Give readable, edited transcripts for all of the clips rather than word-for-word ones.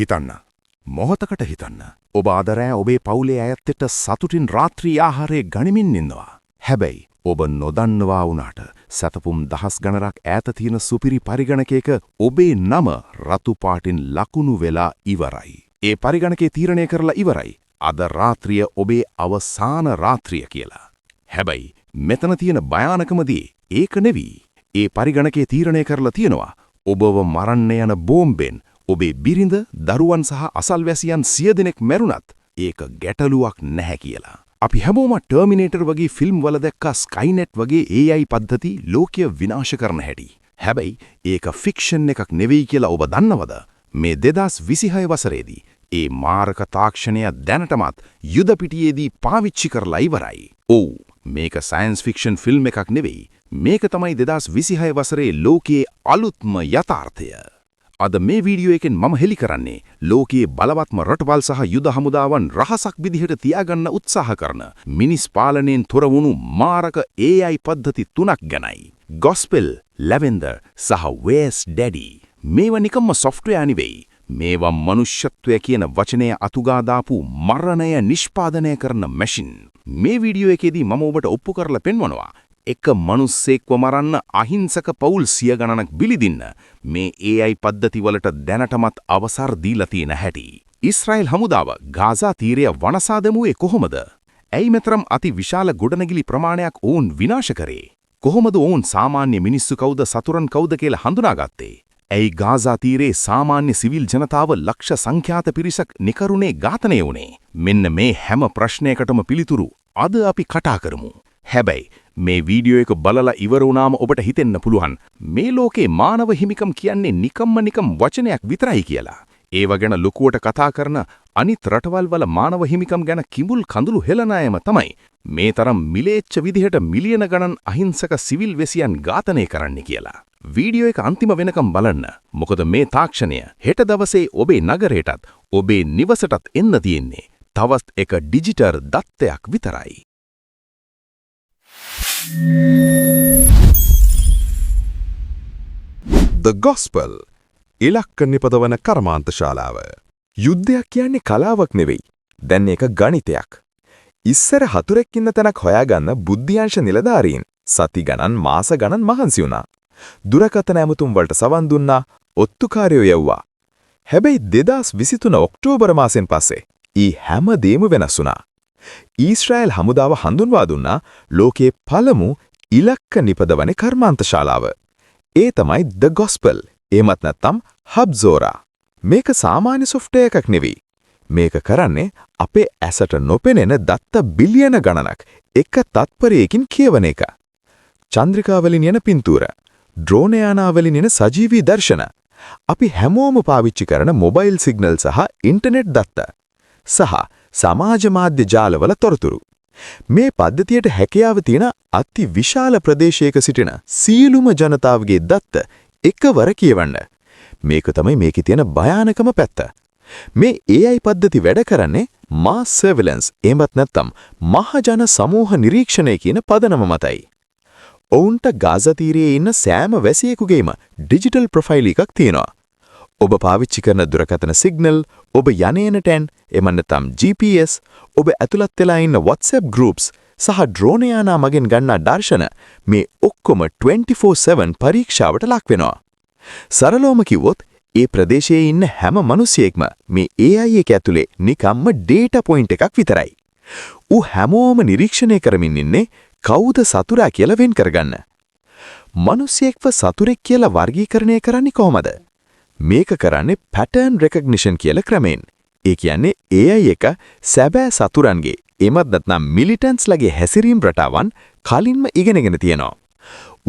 හිතන්න. මොහොතකට හිතන්න. ඔබ අද රෑ ඔබේ පවුලේ අයත් එක්ක සතුටින් රාත්‍රී ආහාරය ගනිමින් ඉන්නවා. හැබැයි ඔබ නොදන්නවා වුණාට සතපුම් දහස් ගණනක් ඈත තියෙන සුපිරි පරිගණකයක ඔබේ නම රතු පාටින් ලකුණු වෙලා ඉවරයි. ඒ පරිගණකේ තීරණය කරලා ඉවරයි. අද රාත්‍රිය ඔබේ අවසාන රාත්‍රිය කියලා. හැබැයි මෙතන තියෙන භයානකම දේ ඒක නෙවී. ඒ පරිගණකේ තීරණය කරලා තියෙනවා ඔබව මරන්න යන බෝම්බෙන් ඔබේ බිරිඳ, දරුවන් සහ අසල්වැසියන් 100 දෙනෙක් මැරුණත් ඒක ගැටලුවක් නැහැ කියලා. අපි හැමෝම ටර්මිනේටර් වගේ ෆිල්ම් වල දැක්කා ස්කයිනෙට් වගේ AI පද්ධති ලෝකය විනාශ කරන හැටි. හැබැයි ඒක ෆික්ෂන් එකක් නෙවෙයි කියලා ඔබ දන්නවද? මේ 2026 වසරේදී ඒ මාරක තාක්ෂණය දැනටමත් යුද පිටියේදී පාවිච්චි කරලා ඉවරයි. ඔව්, මේක සයන්ස් ෆික්ෂන් ෆිල්ම් එකක් නෙවෙයි. මේක තමයි 2026 වසරේ ලෝකයේ අලුත්ම යථාර්ථය. අද මේ වීඩියෝ එකෙන් මම හෙළි කරන්නේ ලෝකයේ බලවත්ම රටවල් සහ යුද හමුදාවන් රහසක් විදිහට තියාගන්න උත්සාහ කරන මිනිස් පාලනයෙන් තොර වුණු මාරක AI පද්ධති 3ක් ගැනයි. Gospel, Lavender සහ Wes Daddy. මේවා නිකම්ම software නෙවෙයි. මේවා මනුෂ්‍යත්වය කියන වචනය අතුගා දාපු මරණය නිෂ්පාදනය කරන මැෂින්. මේ වීඩියෝ එකේදී මම ඔබට ඔප්පු කරලා පෙන්වනවා එක මනුස්සෙක්ව මරන්න අහිංසක පවුල් 100 ගණනක් බිලිදින්න මේ AI පද්ධති වලට දැනටමත් අවසර දීලා තියෙන හැටි. ඊශ්‍රායෙල් හමුදාව ගාසා තීරය වනසා දැමුවේ කොහොමද? ඇයි මෙතරම් අති විශාල ගොඩනැගිලි ප්‍රමාණයක් ඔවුන් විනාශ කරේ? කොහොමද ඔවුන් සාමාන්‍ය මිනිස්සු කවුද සතුරන් කවුද කියලා හඳුනාගත්තේ? ඇයි ගාසා තීරේ සාමාන්‍ය සිවිල් ජනතාව ලක්ෂ සංඛ්‍යාත පිරිසක් නිකරුණේ ඝාතනය වුණේ? මෙන්න මේ හැම ප්‍රශ්නයකටම පිළිතුරු අද අපි කතා කරමු. හැබැයි මේ වීඩියෝ එක බලලා ඉවර වුණාම ඔබට හිතෙන්න පුළුවන් මේ ලෝකේ මානව හිමිකම් කියන්නේ නිකම් වචනයක් විතරයි කියලා. ඒව ගැන ලොකුවට කතා කරන අනිත් රටවල් වල මානව හිමිකම් ගැන කිඹුල් කඳුළු හෙළන අයම තමයි මේ තරම් මිලේච්ඡ විදිහට මිලියන ගණන් අහිංසක සිවිල් වෙසියන් ඝාතනය කරන්නේ කියලා. වීඩියෝ එක අන්තිම වෙනකම් බලන්න. මොකද මේ තාක්ෂණය හෙට දවසේ ඔබේ නගරයටත් ඔබේ නිවසටත් එන්න තියෙන්නේ තවත් එක ඩිජිටල් දත්තයක් විතරයි. The Gospel ඉලක්ක නිපදවන කර්මාන්ත ශාලාව. යුද්ධයක් කියන්නේ කලාවක් නෙවෙයි. දැන් ඒක ගණිතයක්. ඉස්සර හතුරෙක් ඉන්න තැනක් හොයාගන්න බුද්ධියංශ නිලධාරීන් සති ගණන් මාස ගණන් මහන්සි වුණා. දුරකථන ඇමතුම් වලට සවන් දුන්නා, ඔත්තුකාරයෝ යවුවා. හැබැයි 2023 ඔක්තෝබර් මාසෙන් පස්සේ ඊ හැම දෙයක්ම වෙනස් වුණා. ඊශ්‍රායෙල් හමුදාව හඳුන්වා දුන්නා ලෝකයේ පළමු ඉලක්ක නිපදවන කර්මාන්ත ශාලාව. ඒ තමයි The Gospel. එහෙමත් නැත්නම් Habzora. මේක සාමාන්‍ය software එකක් නෙවෙයි. මේක කරන්නේ අපේ ඇසට නොපෙනෙන දත්ත බිලියන ගණනක් එක තත්පරයකින් කියවන එක. චන්ද්‍රිකාවලින් යන පින්තූර, ඩ්‍රෝන යානාවලින් යන සජීවී දර්ශන, අපි හැමෝම පාවිච්චි කරන මොබයිල් සිග්නල් සහ ඉන්ටර්නෙට් දත්ත සහ සමාජ මාධ්‍ය ජාලවල තොරතුරු. මේ පද්ධතියට හැකියාව තියෙන අති විශාල ප්‍රදේශයක සිටින සියලුම ජනතාවගේ දත්ත එකවර කියවන්න. මේක තමයි මේකේ තියෙන භයානකම පැත්ත. මේ AI පද්ධති වැඩ කරන්නේ mass surveillance එහෙමත් නැත්නම් මහජන සමූහ නිරීක්ෂණය කියන පදනම මතයි. ඔවුන්ට ගාසා තීරයේ ඉන්න සෑම වැසියෙකුගේම ඩිජිටල් ප්‍රොෆයිල් එකක් තියෙනවා. ඔබ පාවිච්චි කරන දුරකථන සිග්නල්, ඔබ යන්නේන තැන්, එමන් නැත්නම් GPS, ඔබ ඇතුළත් වෙලා ඉන්න WhatsApp groups සහ ඩ්‍රෝන යානා මගෙන් ගන්නා දර්ශන මේ ඔක්කොම 24/7 පරීක්ෂාවට ලක් වෙනවා. සරලවම කිව්වොත් ඒ ප්‍රදේශයේ ඉන්න හැම මිනිසියෙක්ම මේ AI එක ඇතුලේ නිකම්ම data point එකක් විතරයි. ඌ හැමෝම නිරීක්ෂණය කරමින් ඉන්නේ කවුද සතුරා කියලා වෙන් කරගන්න. මිනිසියෙක්ව සතුරෙක් කියලා වර්ගීකරණය කරන්නේ කොහොමද? මේක කරන්නේ pattern recognition කියලා ක්‍රමෙන්. ඒ කියන්නේ AI එක සැබෑ සතුරන්ගේ එමත් නැත්නම් මිලිටන්ට්ස් ලගේ හැසිරීම් රටාවන් කලින්ම ඉගෙනගෙන තියෙනවා.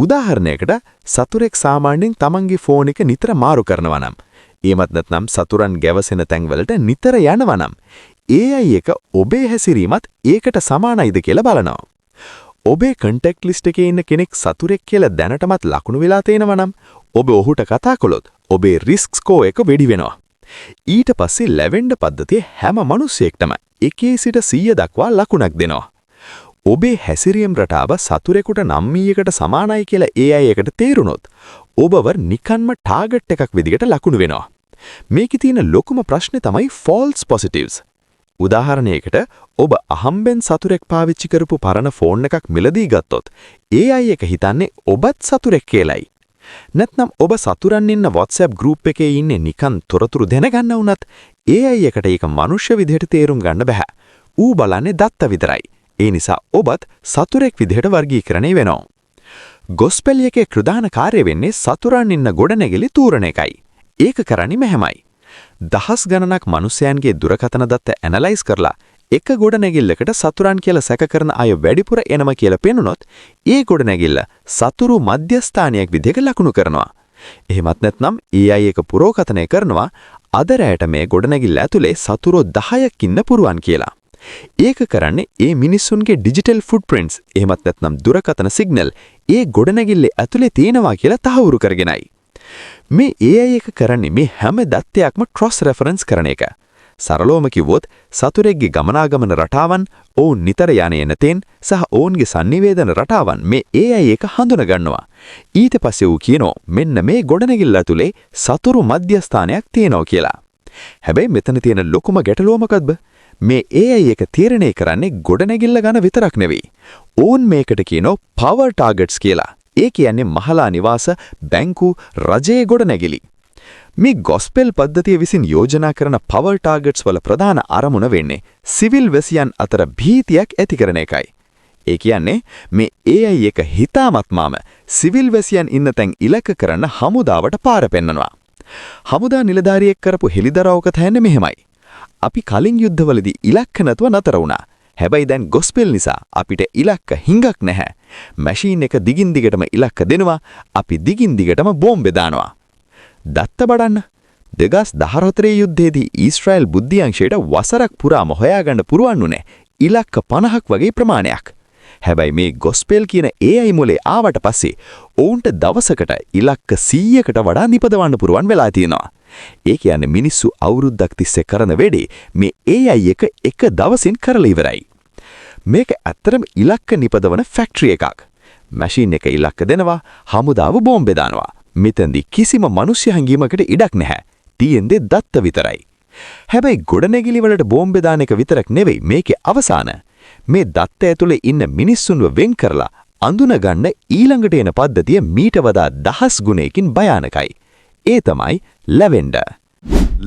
උදාහරණයකට සතුරෙක් සාමාන්‍යයෙන් තමන්ගේ ෆෝන් එක නිතර මාරු කරනවා නම්, එමත් නැත්නම් සතුරන් ගැවසෙන තැන්වලට නිතර යනවා නම්, AI එක ඔබේ හැසිරීමත් ඒකට සමානයිද කියලා බලනවා. ඔබේ කන්ටැක්ට් ලිස්ට් එකේ ඉන්න කෙනෙක් සතුරෙක් කියලා දැනටමත් ලකුණු වෙලා තේනවා නම්, ඔබ ඔහුට කතා කළොත් ඔබේ රිස්ක් ස්කෝර් එක වැඩි වෙනවා. ඊට පස්සේ ලැවෙන්ඩර් පද්ධතිය හැම මිනිසෙක්ටම 1 සිට 100 දක්වා ලකුණක් දෙනවා. ඔබේ හැසිරීම් රටාව සතුරෙකුට 900කට සමානයි කියලා AI එකට තේරුණොත් ඔබව නිකන්ම ටාගට් එකක් විදිහට ලකුණු වෙනවා. මේකේ තියෙන ලොකුම ප්‍රශ්නේ තමයි false positives. උදාහරණයකට ඔබ අහම්බෙන් සතුරෙක් පාවිච්චි කරපු පරණ ෆෝන් එකක් මිලදී ගත්තොත් AI එක හිතන්නේ ඔබත් සතුරෙක් කියලායි. නැත්නම් ඔබ සතුරන් ඉන්න WhatsApp group එකේ ඉන්නේ නිකන් තොරතුරු දැනගන්න වුණත් AI එකට ඒක මනුෂ්‍ය විදිහට තේරුම් ගන්න බෑ. ඌ බලන්නේ දත්ත විතරයි. ඒ නිසා ඔබත් සතුරෙක් විදිහට වර්ගීකරණය වෙනවා. ගොස්පෙල් එකේ ප්‍රධාන කාර්යය වෙන්නේ සතුරන් ඉන්න ගොඩනැගිලි තූරණ එකයි. ඒක කරන්නේ මෙහෙමයි. දහස් ගණනක් මිනිසයන්ගේ දුරකථන දත්ත ඇනලයිස් කරලා එක ගොඩනැගිල්ලකට සතුරන් කියලා සැක කරන අය වැඩිපුර එනම කියලා පෙනුනොත් ඒ ගොඩනැගිල්ල සතුරු මධ්‍යස්ථානයක් විදිහට ලකුණු කරනවා. එහෙමත් නැත්නම් AI එක පුරෝකථනය කරනවා අද රැයට මේ ගොඩනැගිල්ල ඇතුලේ සතුරෝ 10ක් ඉන්න පුරුවන් කියලා. ඒක කරන්නේ ඒ මිනිස්සුන්ගේ ඩිජිටල් ෆුට්ප්‍රින්ට්ස් එහෙමත් නැත්නම් දුරකථන සිග්නල් ඒ ගොඩනැගිල්ලේ ඇතුලේ තියෙනවා කියලා තහවුරු කරගෙනයි. මේ AI එක කරන්නේ මේ හැම දත්තයක්ම ක්‍රොස් රෙෆරන්ස් කරන එක. සරලවම කිව්වොත් සතුරෙක්ගේ ගමනාගමන රටාවන්, ඔවුන් නිතර යන එන තෙන් සහ ඔවුන්ගේ sannivedana රටාවන් මේ AI එක හඳුන ගන්නවා. ඊට පස්සේ ඌ කියනවා මෙන්න මේ ගොඩනැගිල්ල ඇතුලේ සතුරු මධ්‍යස්ථානයක් තියෙනවා කියලා. හැබැයි මෙතන තියෙන ලොකුම ගැටලුව මොකද්ද? මේ AI එක තීරණය කරන්නේ ගොඩනැගිල්ල ගන්න විතරක් නෙවෙයි. ඕන් මේකට කියනවා power targets කියලා. ඒ කියන්නේ මහලා නිවාස, බැංකු, රජයේ ගොඩනැගිලි. මේ ගොස්පෙල් පද්ධතිය විසින් යෝජනා කරන power targets වල ප්‍රධාන අරමුණ වෙන්නේ සිවිල් වැසියන් අතර භීතියක් ඇති කරන එකයි. ඒ කියන්නේ මේ AI එක හිතාමත්මාම සිවිල් වැසියන් ඉන්න තැන් ඉලක්ක කරන හමුදාවට පාර පෙන්නනවා. හමුදා නිලධාරියෙක් කරපු හෙලිදරව්වක තැන්නේ මෙහෙමයි. අපි කලින් යුද්ධවලදී ඉලක්ක නැතුව නතර වුණා. හැබැයි දැන් ගොස්පෙල් නිසා අපිට ඉලක්ක හිඟක් නැහැ. මැෂින් එක දිගින් දිගටම ඉලක්ක දෙනවා. අපි දිගින් දිගටම බෝම්බේ දානවා. දත්ත බඩන්න 2014 යුද්ධයේදී ඊශ්‍රායල් බුද්ධියංශයට වසරක් පුරාම හොයාගන්න පුරුවන් උනේ ඉලක්ක 50ක් වගේ ප්‍රමාණයක්. හැබැයි මේ ගොස්පෙල් කියන AI මොලේ ආවට පස්සේ ඔවුන්ට දවසකට ඉලක්ක 100කට වඩා නිපදවන්න පුරුවන් වෙලා තියෙනවා. ඒ කියන්නේ මිනිස්සු අවුරුද්දක් තිස්සේ කරන වැඩේ මේ AI එක දවසින් කරලා ඉවරයි. මේක ඇත්තටම ඉලක්ක නිපදවන ෆැක්ටරි එකක්. මැෂින් එක ඉලක්ක දෙනවා, හමුදාව බෝම්බේ දානවා. මෙතෙන්දී කිසිම මිනිස්සු හැංගීමකට ඉඩක් නැහැ. තියෙන්නේ දත්ත විතරයි. හැබැයි ගොඩනැගිලි වලට බෝම්බේ දාන එක විතරක් නෙවෙයි මේකේ අවසාන. මේ දත්ත ඇතුලේ ඉන්න මිනිස්සුන්ව වෙන් කරලා අඳුන ගන්න ඊළඟට එන පද්ධතිය මීට වඩා 10 ගුණයකින් භයානකයි. ඒ තමයි ලැවෙන්ඩර්.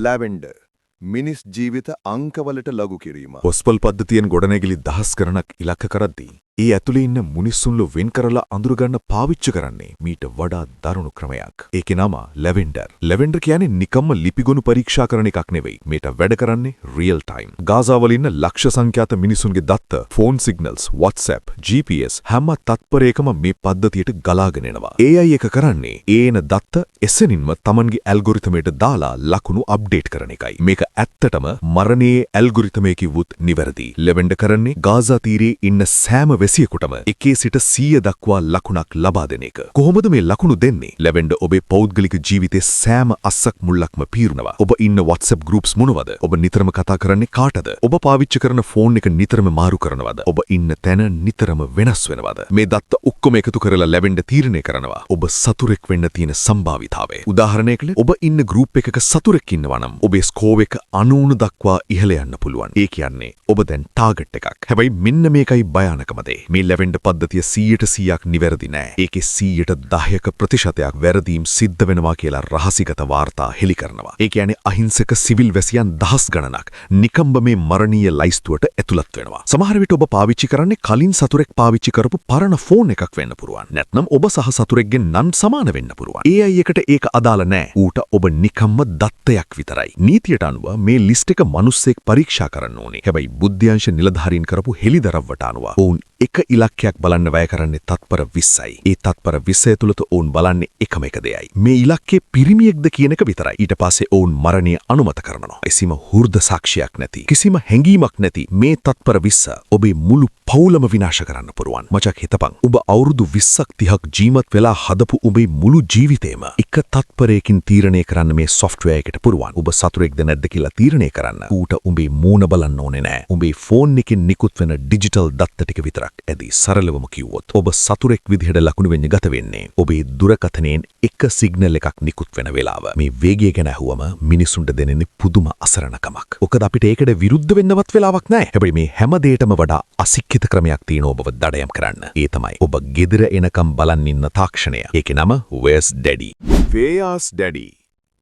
ලැවෙන්ඩර් මිනිස් ජීවිත අංකවලට ලඝු කිරීම. ඔස්පල් පද්ධතියෙන් ගොඩනැගිලි දහස් ගණනක් ඉලක්ක කරද්දී ඒ ඇතුලේ ඉන්න මිනිස්සුන්ව වෙන් කරලා අඳුරගන්න පාවිච්චි කරන්නේ මීට වඩා දරුණු ක්‍රමයක්. ඒකේ නම ලැවෙන්ඩර්. ලැවෙන්ඩර් කියන්නේ නිකම්ම ලිපිගොනු පරීක්ෂා කරන එකක් නෙවෙයි. මේට වැඩ කරන්නේ රියල් ටයිම්. ගාසා වල ඉන්න ලක්ෂ සංඛ්‍යාත මිනිසුන්ගේ දත්ත, ෆෝන් සිග්නල්ස්, WhatsApp, GPS හැම තත්පරයකම මේ පද්ධතියට ගලාගෙන එනවා. AI එක කරන්නේ ඒන දත්ත එසෙනින්ම Tamanගේ ඇල්ගොරිතමයට දාලා ලකුණු අප්ඩේට් කරන එකයි. මේක ඇත්තටම මරණයේ ඇල්ගොරිතමේ කිව්වොත් නිවැරදි. ලැවෙන්ඩර් කරන්නේ ගාසා තීරයේ ඉන්න සෑම වැසියෙකුටම 1 සිට 100 දක්වා ලකුණක් ලබා දෙන එක. කොහොමද මේ ලකුණු දෙන්නේ? ලැවෙන්ඩර් ඔබේ පෞද්ගලික ජීවිතේ සෑම අස්සක් මුල්ලක්ම පීරනවා. ඔබ ඉන්න WhatsApp groups මොනවද? ඔබ නිතරම කතා කරන්නේ කාටද? ඔබ පාවිච්චි කරන ෆෝන් එක නිතරම මාරු කරනවද? ඔබ ඉන්න තැන නිතරම වෙනස් වෙනවද? මේ දත්ත ඔක්කොම එකතු කරලා ලැවෙන්ඩර් තීරණය කරනවා. ඔබ සතුරෙක් වෙන්න තියෙන සම්භාවිතාවය. උදාහරණයකට ඔබ ඉන්න group එකක සතුරෙක් ඉන්නවා නම් ඔබේ ස්කෝර් එක 99 දක්වා ඉහළ යන්න පුළුවන්. ඒ කියන්නේ ඔබ දැන් ටාගට් එකක්. හැබැයි මෙන්න මේකයි භයානකම දේ. මේ ලැවෙන්ඩර් පද්ධතිය 100% නිවැරදි නෑ. ඒකේ 10%ක ප්‍රතිශතයක් වැරදීම් සිද්ධ වෙනවා කියලා රහසිගත වාර්තා හෙළි කරනවා. ඒ කියන්නේ අහිංසක සිවිල් වැසියන් දහස් ගණනක් නිකම්බ මේ මරණීය ලයිස්තුවට ඇතුළත් වෙනවා. සමහර විට ඔබ පාවිච්චි කරන්නේ කලින් සතුරෙක් පාවිච්චි කරපු පරණ ෆෝන් එකක් වෙන්න පුරුවන්. නැත්නම් ඔබ සහ සතුරෙක්ගෙන් නම් සමාන වෙන්න පුරුවන්. AI එකට ඒක අදාළ නෑ. ඌට ඔබ නිකම්ම දත්තයක් විතරයි. නීතියට අනුව මේ ලිස්ට් එක මිනිස්සෙක් පරීක්ෂා කරන්න ඕනේ. හැබැයි බුද්ධ්‍යංශ නිලධාරීන් කරපු හෙලිදරව්වට අනුව ඔවුන් එක ඉලක්කයක් බලන්න වැය කරන්නේ තත්පර 20යි. ඒ තත්පර 20 තුළත ඔවුන් බලන්නේ එකම එක දෙයයි. මේ ඉලක්කේ පිරිමියෙක්ද කියන එක විතරයි. ඊට පස්සේ ඔවුන් මරණය අනුමත කරනවා. කිසිම හෘද සාක්ෂියක් නැති, කිසිම හැඟීමක් නැති මේ තත්පර 20 ඔබේ මුළු පවුලම විනාශ කරන්න පුරුවන්. මචක් හිතපන්. ඔබ අවුරුදු 20ක් 30ක් ජීවත් වෙලා හදපු ඔබේ මුළු ජීවිතේම එක තත්පරයකින් තීරණය කරන්න මේ software එකට පුරුවන්. ඔබ සතුරෙක්ද නැද්ද කියලා තීරණය කරන්න. ඌට උඹේ මූණ බලන්න ඕනේ නෑ. උඹේ ෆෝන් එකෙන් නිකුත් වෙන ඩිජිටල් දත්ත ටික විතරක් ඇදී. සරලවම කිව්වොත් ඔබ සතුරෙක් විදිහට ලකුණු වෙන්න ගත වෙන්නේ ඔබේ දුරකථනයෙන් එක සිග්නල් එකක් නිකුත් වෙන වෙලාව. මේ වේගය ගැන අහුවම මිනිසුන්ට දැනෙන්නේ පුදුම අසරණකමක්. මොකද අපිට ඒකට විරුද්ධ වෙන්නවත් වෙලාවක් නැහැ. හැබැයි මේ හැම දෙයකටම වඩා අසික්කිත ක්‍රමයක් තියෙන ඔබව දඩයම් කරන්න. ඒ තමයි ඔබ ගෙදර එනකම් බලන් ඉන්න තාක්ෂණය. ඒකේ නම Where's Daddy? වේයාස් ඩැඩි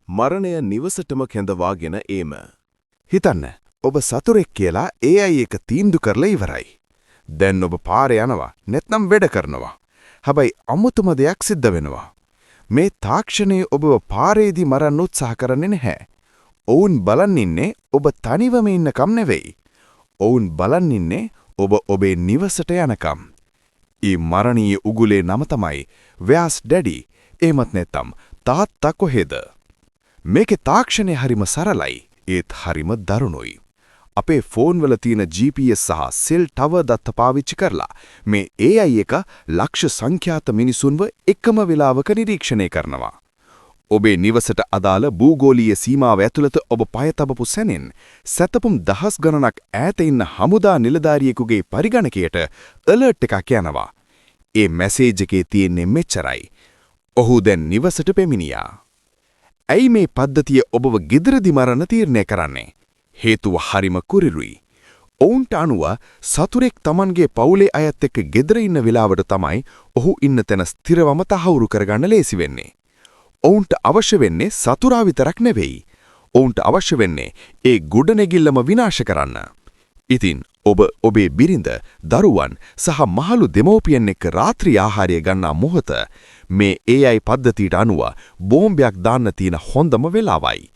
මරණය නිවසටම කැඳවාගෙන ඒම. හිතන්න ඔබ සතුරෙක් කියලා ඒ අයි එක තීන්දු කරලා ඉවරයි. දැන් ඔබ පාරේ යනවා නැත්නම් වැඩ කරනවා. හැබැයි අමුතුම දෙයක් සිද්ධ වෙනවා. මේ තාක්ෂණයේ ඔබව පාරේදී මරන්න උත්සාහ කරන්නේ නැහැ. ඔවුන් බලන් ඉන්නේ ඔබ තනිවම ඉන්නකම් නෙවෙයි. ඔවුන් බලන් ඉන්නේ ඔබ ඔබේ නිවසට යනකම්. ඊ මරණීය උගුලේ නම තමයි ව්‍යාස් ඩැඩි. එහෙමත් නැත්නම් තාත්තා කොහෙද? මේකේ තාක්ෂණය හරිම සරලයි. ඒත් හරිම දරුණුයි. අපේ ෆෝන්වල තියෙන GPS සහ සෙල් ටවර් දත්ත පාවිච්චි කරලා මේ AI එක ලක්ෂ සංඛ්‍යාත මිනිසුන්ව එකම වෙලාවක නිරීක්ෂණය කරනවා. ඔබේ නිවසට අදාළ භූගෝලීය සීමාව ඇතුළත ඔබ පය තබපු සැනින් සැතපුම් දහස් ගණනක් ඈත ඉන්න හමුදා නිලධාරියෙකුගේ පරිගණකයට ඇලර්ට් එකක් යනවා. ඒ මැසේජ් එකේ තියෙන්නේ මෙච්චරයි. ඔහු දැන් නිවසට පැමිණියා. ඇයි මේ පද්ධතිය ඔබව ගෙදරදි මරන්න තීරණය කරන්නේ? හේතුව හරිම කුරිරුයි. ඔවුන්ට අනුව සතුරෙක් Tamanගේ පවුලේ අයත් එක්ක ගෙදර ඉන්න වෙලාවට තමයි ඔහු ඉන්න තැන ස්ථිරවම තහවුරු කරගන්න ලේසි වෙන්නේ. ඔවුන්ට අවශ්‍ය වෙන්නේ සතුරා විතරක් නෙවෙයි. ඔවුන්ට අවශ්‍ය වෙන්නේ ඒ ගොඩනැගිල්ලම විනාශ කරන්න. ඉතින් ඔබ ඔබේ බිරිඳ, දරුවන් සහ මහලු දෙමව්පියන් එක්ක රාත්‍රී ආහාරය ගන්නා මොහොත මේ AI පද්ධතියට අනුව බෝම්බයක් දාන්න තියෙන හොඳම වෙලාවයි.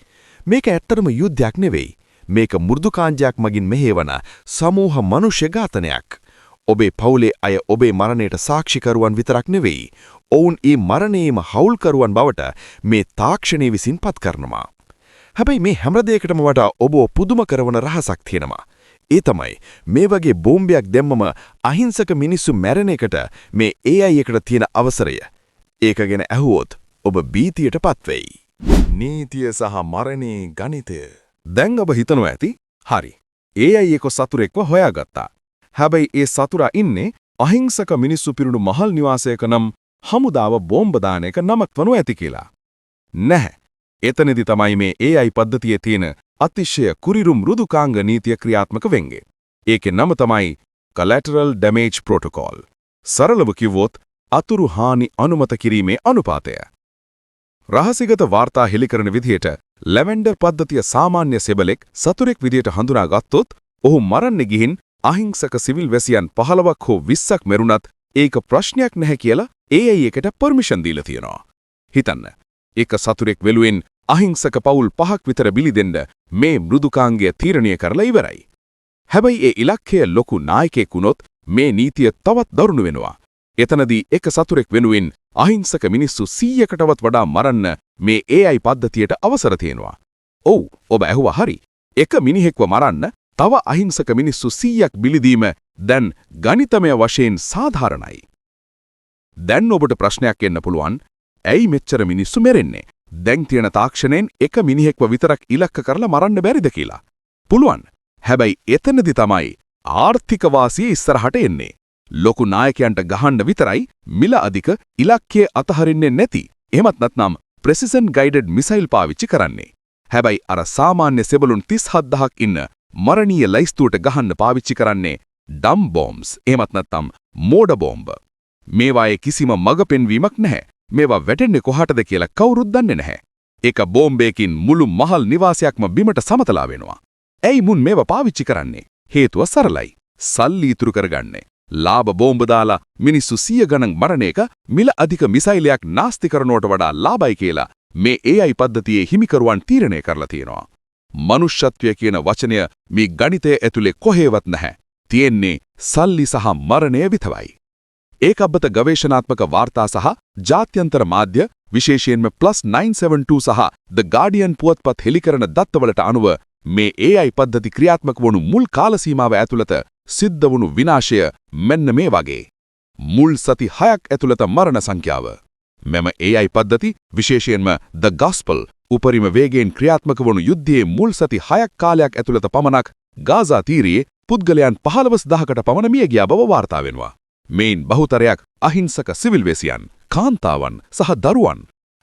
මේක ඇත්තටම යුද්ධයක් නෙවෙයි. මේක මෘදුකාංජයක් මගින් මෙහෙවන සමූහ මනුෂ්‍ය ඝාතනයක්. ඔබේ පවුලේ අය ඔබේ මරණයට සාක්ෂිකරුවන් විතරක් නෙවෙයි. ඔවුන් ඒ මරණයේම හවුල්කරුවන් බවට මේ තාක්ෂණය විසින් පත් කරනවා. හැබැයි මේ හැම දෙයකටම වඩා ඔබ පුදුම කරන රහසක් තියෙනවා. ඒ තමයි මේ වගේ බෝම්බයක් දැම්මම අහිංසක මිනිස්සු මැරෙන එකට මේ AI එකට තියෙන අවසරය. ඒක ගැන ඇහුවොත් ඔබ බීතියටපත් වෙයි. නීතිය සහ මරණේ ගණිතය. දැන් ඔබ හිතනවා ඇති, හරි. AI එක සතුරෙක්ව හොයාගත්තා. හැබැයි ඒ සතුරා ඉන්නේ අහිංසක මිනිස්සු පිරුණු මහල් නිවාසයක නම් හමුදාව බෝම්බ දාන එක නමක් වනු ඇති කියලා. නැහැ. එතනදි තමයි මේ AI පද්ධතියේ තියෙන අතිශය කුරිරු මෘදුකාංග නීතිය ක්‍රියාත්මක වෙන්නේ. ඒකේ නම තමයි Collateral Damage Protocol. සරලව කිව්වොත් අතුරු හානි අනුමත කිරීමේ අනුපාතය. රහසිගත වාර්තා හෙළිකරන විදිහට ලැවෙන්ඩර් පද්ධතිය සාමාන්‍ය සෙබලෙක් සතුරෙක් විදිහට හඳුනාගත්තොත් ඔහු මරන්න ගිහින් අහිංසක සිවිල් වැසියන් 15ක් හෝ 20ක් මැරුණත් ඒක ප්‍රශ්නයක් නැහැ කියලා AI එකට පර්මිෂන් දීලා තියෙනවා. හිතන්න. එක සතුරෙක් වෙනුවෙන් අහිංසක පවුල් 5ක් විතර බිලි දෙන්න මේ මෘදුකාංගය තීරණය කරලා ඉවරයි. හැබැයි ඒ ඉලක්කය ලොකු නායකයෙක් වුණොත් මේ නීතිය තවත් දරුණු වෙනවා. එතනදී එක සතුරෙක් වෙනුවෙන් අහිංසක මිනිස්සු 100කටවත් වඩා මරන්න මේ AI පද්ධතියට අවසර තියෙනවා. ඔව්, ඔබ ඇහුවා හරි. එක මිනිහෙක්ව මරන්න තව අහිංසක මිනිස්සු 100ක් බිලිදීම දැන් ගණිතමය වශයෙන් සාධාරණයි. දැන් ඔබට ප්‍රශ්නයක් එන්න පුළුවන්. ඇයි මෙච්චර මිනිස්සු මැරෙන්නේ? දැන් තියෙන තාක්ෂණයෙන් එක මිනිහෙක්ව විතරක් ඉලක්ක කරලා මරන්න බැරිද කියලා? පුළුවන්. හැබැයි එතනදි තමයි ආර්ථික වාසිය ඉස්සරහට එන්නේ. ලොකු නායකයන්ට ගහන්න විතරයි මිල අධික ඉලක්කයේ අතහරින්නේ නැති. එහෙමත් නැත්නම් ප්‍රෙසිෂන් ගයිඩඩ් මිසයිල් පාවිච්චි කරන්නේ. හැබැයි අර සාමාන්‍ය සෙබළුන් 37000ක් ඉන්න මරණීය ලයිස්තුවට ගහන්න පාවිච්චි කරන්නේ ඩම් බෝම්බ්ස්. එහෙමත් නැත්නම් මෝඩ බෝම්බ. මේවායේ කිසිම මඟ පෙන්වීමක් නැහැ. මේවා වැටෙන්නේ කොහටද කියලා කවුරුත් දන්නේ නැහැ. එක බෝම්බයකින් මුළු මහල් නිවාසයක්ම බිමට සමතලා වෙනවා. ඇයි මුන් මේවා පාවිච්චි කරන්නේ? හේතුව සරලයි. සල්ලි ඉතුරු කරගන්නේ. ලාභ බෝම්බ දාලා මිනිස්සු 100 ගණන් මරණ එක මිල අධික මිසයිලයක් නාස්ති කරනවට වඩා ලාභයි කියලා මේ AI පද්ධතියේ හිමිකරුවන් තීරණය කරලා තියෙනවා. මනුෂ්‍යත්වය කියන වචනය මේ ගණිතය ඇතුලේ කොහෙවත් නැහැ. තියෙන්නේ සල්ලි සහ මරණය විතරයි. ඒකබ්බත ගවේෂණාත්මක වාර්තා සහ ජාත්‍යන්තර මාධ්‍ය විශේෂයෙන්ම +972 සහ The Guardian පුවත්පත් හෙළිකරන දත්තවලට අනුව මේ AI පද්ධති ක්‍රියාත්මක වුණු මුල් කාල සීමාව ඇතුළත සිද්ධ වුණු විනාශය මෙන්න මේ වගේ. මුල් සති 6ක් ඇතුළත මරණ සංඛ්‍යාව. මෙම AI පද්ධති විශේෂයෙන්ම The Gospel උපරිම වේගයෙන් ක්‍රියාත්මක වුණු යුද්ධයේ මුල් සති 6ක් කාලයක් ඇතුළත පමණක් ගාසා තීරයේ පුද්ගලයන් 15000කට පමණ මිය ගියා බව වාර්තා වෙනවා. මේන් බහුතරයක් අහිංසක සිවිල් වැසියන්, කාන්තාවන් සහ දරුවන්.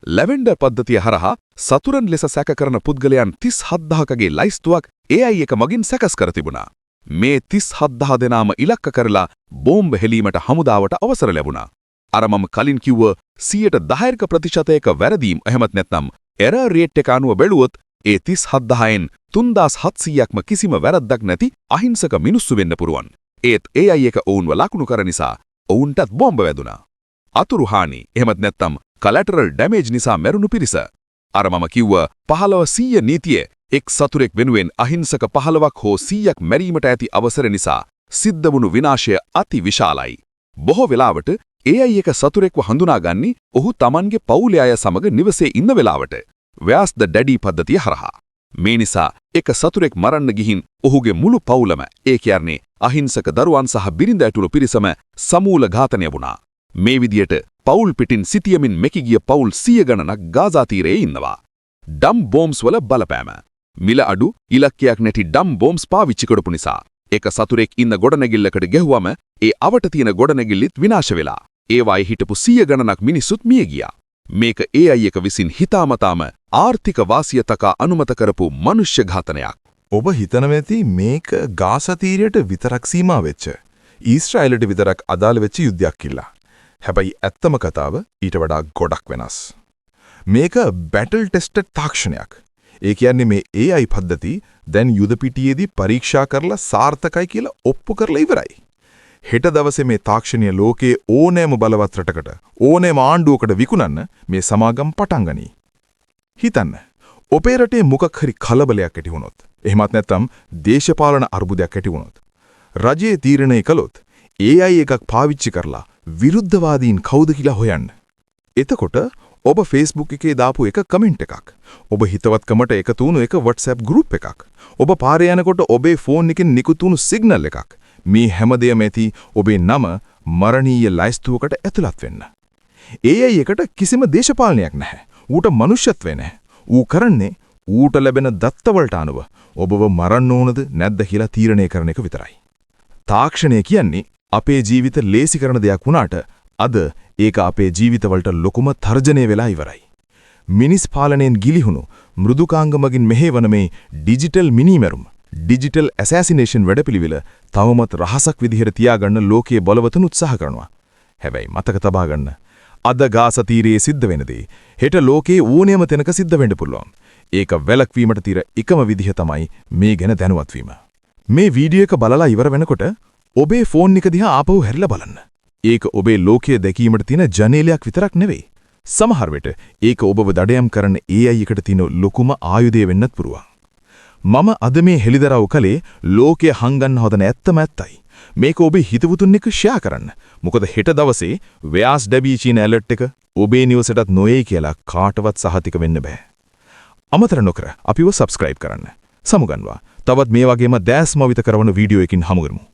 ලැවෙන්ඩර් පද්ධතිය හරහා සතුරන් ලෙස සැකකරන පුද්ගලයන් 37000කගේ ලයිස්තුවක් AI එක මගින් සැකස් කර තිබුණා. මේ 37000 දෙනාම ඉලක්ක කරලා බෝම්බ හෙලීමට හමුදාවට අවසර ලැබුණා. අර මම කලින් කිව්ව 10%ක වැරදීම් එහෙමත් නැත්නම් එරර් රේට් එක අනුව බැලුවොත් ඒ 37000න් 3700ක්ම කිසිම වැරද්දක් නැති අහිංසක මිනිස්සු වෙන්න පුරුවන්. ඒත් AI එක ඔවුන්ව ලකුණු කර නිසා ඔවුන්ටත් බෝම්බ වැදුනා. අතුරු හානි එහෙමත් නැත්නම් collateral damage නිසා මැරුණු පිරිස. අර මම කිව්ව 15% නීතියේ එක් සතුරෙක් වෙනුවෙන් අහිංසක 15ක් හෝ 100ක් මැරීමට ඇති අවසර නිසා සිද්ධ වුණු විනාශය අති විශාලයි. බොහෝ වෙලාවට AI එක සතුරෙක්ව හඳුනාගන්නේ ඔහු Tamanගේ පවුලේ අය සමග නිවසේ ඉන්න වෙලාවට. ව්‍යාස් ද ඩැඩි පද්ධතිය හරහා. මේ නිසා එක සතුරෙක් මරන්න ගිහින් ඔහුගේ මුළු පවුලම ඒ කියන්නේ අහිංසක දරුවන් සහ බිරිඳ ඇතුළු පිරිසම සමූල ඝාතනය වුණා. මේ විදියට පවුල් පිටින් සිටියමින් මෙකි ගිය පවුල් 100 ගණනක් ගාසා තීරයේ ඉන්නවා. ඩම් බෝම්බ්ස් වල බලපෑම. මිල අඩු ඉලක්කයක් නැති ඩම් බෝම්බ්ස් පාවිච්චි කරපු නිසා එක සතුරෙක් ඉන්න ගොඩනැගිල්ලකට ගැහුවම ඒ අවට තියෙන ගොඩනැගිල්ලත් විනාශ වෙලා ඒවායේ හිටපු 100 ගණනක් මිනිස්සුත් මිය ගියා. මේක AI එක විසින් හිතාමතාම ආර්ථික වාසිය තකා අනුමත කරපු මනුෂ්‍ය ඝාතනයක්. ඔබ හිතනවා ඇති මේක ගාසා තීරයට විතරක් සීමා වෙච්ච ඊශ්‍රායලට විතරක් අදාළ වෙච්ච යුද්ධයක් කියලා. හැබැයි ඇත්තම කතාව ඊට වඩා ගොඩක් වෙනස්. මේක බැටල් ටෙස්ටඩ් තාක්ෂණයක්. ඒ කියන්නේ මේ AI පද්ධති දැන් යුද පිටියේදී පරීක්ෂා කරලා සාර්ථකයි කියලා ඔප්පු කරලා ඉවරයි. හෙට දවසේ මේ තාක්ෂණීය ලෝකයේ ඕනෑම බලවත් රටකට ඕනෑම ආණ්ඩුවකට විකුණන්න මේ සමාගම් පටන් ගනී. හිතන්න. ඔබේ රටේ මොකක් හරි කලබලයක් ඇති වුණොත්, එහෙමත් නැත්නම් දේශපාලන අර්බුදයක් ඇති වුණොත්, රජයේ තීරණය කළොත් AI එකක් පාවිච්චි කරලා විරුද්ධවාදීන් කවුද කියලා හොයන්න. එතකොට ඔබ Facebook එකේ දාපු එක කමෙන්ට් එකක්, ඔබ හිතවත්කමට එකතු වුණු එක WhatsApp group එකක්, ඔබ පාරේ යනකොට ඔබේ ෆෝන් එකෙන් නිකුත් වුණු සිග්නල් එකක්, මේ හැමදේම ඇති ඔබේ නම මරණීය ලයිස්තුවකට ඇතුළත් වෙන්න. AI එකට කිසිම දේශපාලනයක් නැහැ. ඌට මනුෂ්‍යත්වය නැහැ. ඌ කරන්නේ ඌට ලැබෙන දත්තවලට අනුව ඔබව මරන්න ඕනද නැද්ද කියලා තීරණය කරන එක විතරයි. තාක්ෂණය කියන්නේ අපේ ජීවිත ලේසි කරන දෙයක් වුණාට අද ඒක අපේ ජීවිතවලට ලොකුම තර්ජනය වෙලා ඉවරයි. මිනිස් පාලනයෙන් ගිලිහුණු මෘදුකාංගමකින් මෙහෙවන මේ ඩිජිටල් මිනිමැරුම්, ඩිජිටල් ඇසැසිනේෂන් වැඩපිළිවෙල තවමත් රහසක් විදිහට තියාගන්න ලෝකයේ බලවතුන් උත්සාහ කරනවා. හැබැයි මතක තබා ගන්න, අද ගාසා තීරයේ සිද්ධ වෙන දේ හෙට ලෝකයේ ඕනෑම තැනක සිද්ධ වෙන්න පුළුවන්. ඒක වැළැක්වීමට තිර එකම විදිහ තමයි මේ ගැන දැනුවත් වීම. මේ වීඩියෝ එක බලලා ඉවර වෙනකොට ඔබේ ෆෝන් එක දිහා ආපහු හැරිලා බලන්න. ඒක ඔබේ ලෝකය දැකීමට තියෙන ජනේලයක් විතරක් නෙවෙයි. සමහර විට ඒක ඔබව දඩයම් කරන AI එකට තියෙන ලොකුම ආයුධය වෙන්නත් පුරුවන්. මම අද මේ හෙළිදරව් කලේ ලෝකය හංගන්න හදන ඇත්තම ඇත්තයි. මේක ඔබේ හිතවතුන් එක්ක ෂෙයා කරන්න. මොකද හෙට දවසේ ව්‍යාස් ඩැබී චීන ඇලර්ට් එක ඔබේ නිවසටත් නොයේ කියලා කාටවත් සහතික වෙන්න බෑ. අමතර නොකර අපිව සබ්ස්ක්‍රයිබ් කරන්න. සමුගන්වා. තවත් මේ වගේම දැස්මවිත කරන වීඩියෝ එකකින් හමු කරමු.